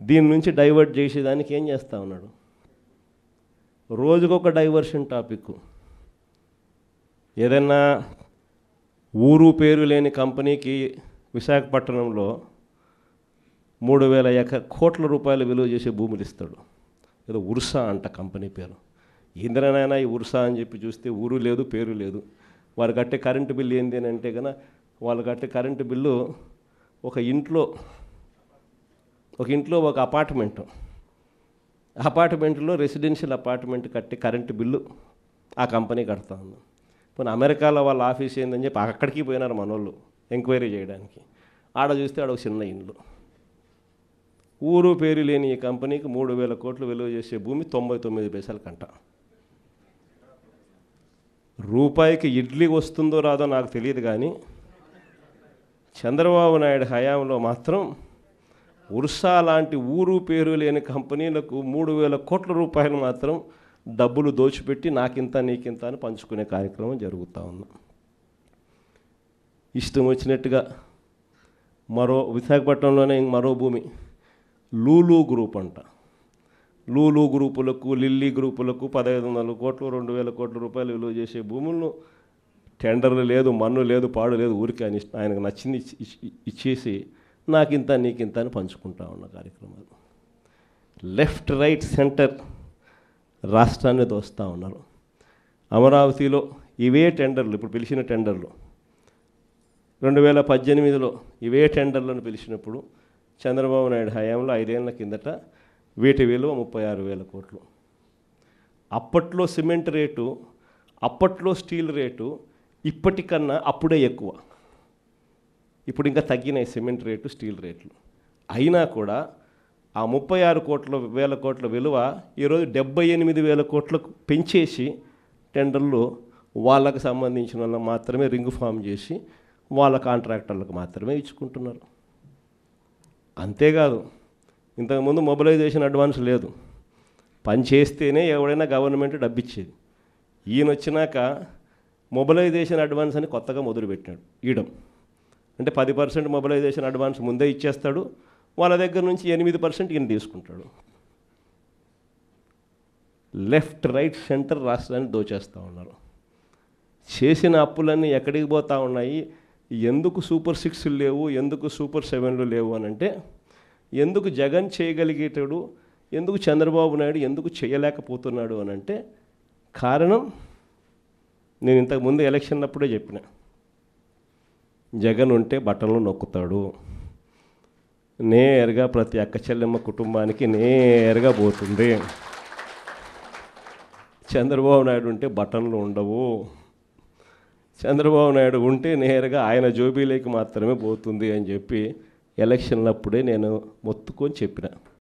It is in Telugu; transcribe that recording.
దీని నుంచి డైవర్ట్ చేసేదానికి ఏం చేస్తా ఉన్నాడు? రోజుకొక డైవర్షన్ టాపిక్. ఏదన్నా ఊరు పేరు లేని కంపెనీకి విశాఖపట్నంలో 3,000 కోట్ల రూపాయలు విలువ చేసే భూములు ఇస్తాడు. ఏదో ఉర్సా అంట కంపెనీ పేరు. ఇంద్రనైనా ఈ ఉర్సా అని చెప్పి చూస్తే ఊరు లేదు, పేరు లేదు. వారు కట్టే కరెంటు బిల్లు ఏంది అని అంటే కనుక వాళ్ళు కట్టే కరెంటు బిల్లు ఒక ఇంట్లో ఒక అపార్ట్మెంట్లో రెసిడెన్షియల్ అపార్ట్మెంట్ కట్టే కరెంటు బిల్లు ఆ కంపెనీ కడతా ఉంది. పోనీ అమెరికాలో వాళ్ళ ఆఫీస్ ఏందని చెప్పి అక్కడికి పోయినారు మనోళ్ళు ఎంక్వైరీ చేయడానికి. ఆడ చూస్తే ఆడ ఒక చిన్న ఇండ్లు. ఊరు పేరు లేని ఈ కంపెనీకి 3,000 కోట్లు విలువ చేసే భూమి 99 పైసలకంట. రూపాయికి ఇడ్లీ వస్తుందో రాదో నాకు తెలియదు, కానీ చంద్రబాబు నాయుడు హయాంలో మాత్రం ఉర్సా లాంటి ఊరు పేరు లేని కంపెనీలకు 3,000 కోట్ల రూపాయలు మాత్రం డబ్బులు దోచిపెట్టి నాకింత నీకింత అని పంచుకునే కార్యక్రమం జరుగుతూ ఉంది. ఇష్టం వచ్చినట్టుగా విశాఖపట్నంలోనే మరో భూమి లూలు గ్రూప్ అంట. లూలు గ్రూపులకు, లిల్లీ గ్రూపులకు 1,500 కోట్లు 2,000 కోట్ల రూపాయలు విలువ చేసే భూములను టెండర్లు లేదు, మన్ను లేదు, పాడు లేదు, ఊరికి ఆయనకు నచ్చింది ఇచ్చేసి నాకింత నీకింత అని పంచుకుంటా ఉన్న కార్యక్రమాలు. లెఫ్ట్ రైట్ సెంటర్ రాష్ట్రాన్ని దోస్తూ ఉన్నారు. అమరావతిలో ఇవే టెండర్లు, ఇప్పుడు పిలిచిన టెండర్లు 2018లో ఇవే టెండర్లను పిలిచినప్పుడు చంద్రబాబు నాయుడు హయాంలో 5 ఏళ్ల కిందట వీటి విలువ 36,000 కోట్లు. అప్పట్లో సిమెంట్ రేటు, అప్పట్లో స్టీల్ రేటు ఇప్పటికన్నా అప్పుడే ఎక్కువ. ఇప్పుడు ఇంకా తగ్గినాయి సిమెంట్ రేటు, స్టీల్ రేట్లు. అయినా కూడా ఆ 36,000 కోట్ల విలువ ఈరోజు 78,000 కోట్లకు పెంచేసి టెండర్లు వాళ్ళకు సంబంధించిన వాళ్ళకి మాత్రమే రింగ్ ఫామ్ చేసి వాళ్ళ కాంట్రాక్టర్లకు మాత్రమే ఇచ్చుకుంటున్నారు. అంతేకాదు, ఇంతకుముందు మొబిలైజేషన్ అడ్వాన్స్ లేదు. పని చేస్తేనే ఎవడైనా గవర్నమెంట్ డబ్బిచ్చేది. ఈయన వచ్చినాక మొబిలైజేషన్ అడ్వాన్స్ అని కొత్తగా మొదలుపెట్టినాడు ఇయడం. అంటే 10% మొబిలైజేషన్ అడ్వాన్స్ ముందే ఇచ్చేస్తాడు, వాళ్ళ దగ్గర నుంచి 8% ఈయన తీసుకుంటాడు. లెఫ్ట్ రైట్ సెంటర్ రాష్ట్రాన్ని దోచేస్తూ ఉన్నారు. చేసిన అప్పులన్నీ ఎక్కడికి పోతూ ఉన్నాయి? ఎందుకు సూపర్ 6 లేవు, ఎందుకు సూపర్ 7 లేవు అని అంటే, ఎందుకు జగన్ చేయగలిగేటాడు, ఎందుకు చంద్రబాబు నాయుడు ఎందుకు చేయలేకపోతున్నాడు అని అంటే కారణం నేను ఇంతకుముందు ఎలక్షన్ అప్పుడే చెప్పిన. జగన్ ఉంటే బట్టలు నొక్కుతాడు, నేరుగా ప్రతి అక్క చెల్లెమ్మ కుటుంబానికి నేరుగా పోతుంది. చంద్రబాబు నాయుడు ఉంటే బటన్లు ఉండవు. చంద్రబాబు నాయుడు ఉంటే నేరుగా ఆయన జోబీలోకి మాత్రమే పోతుంది అని చెప్పి ఎలక్షన్లప్పుడే నేను మొత్తుకొని చెప్పిన.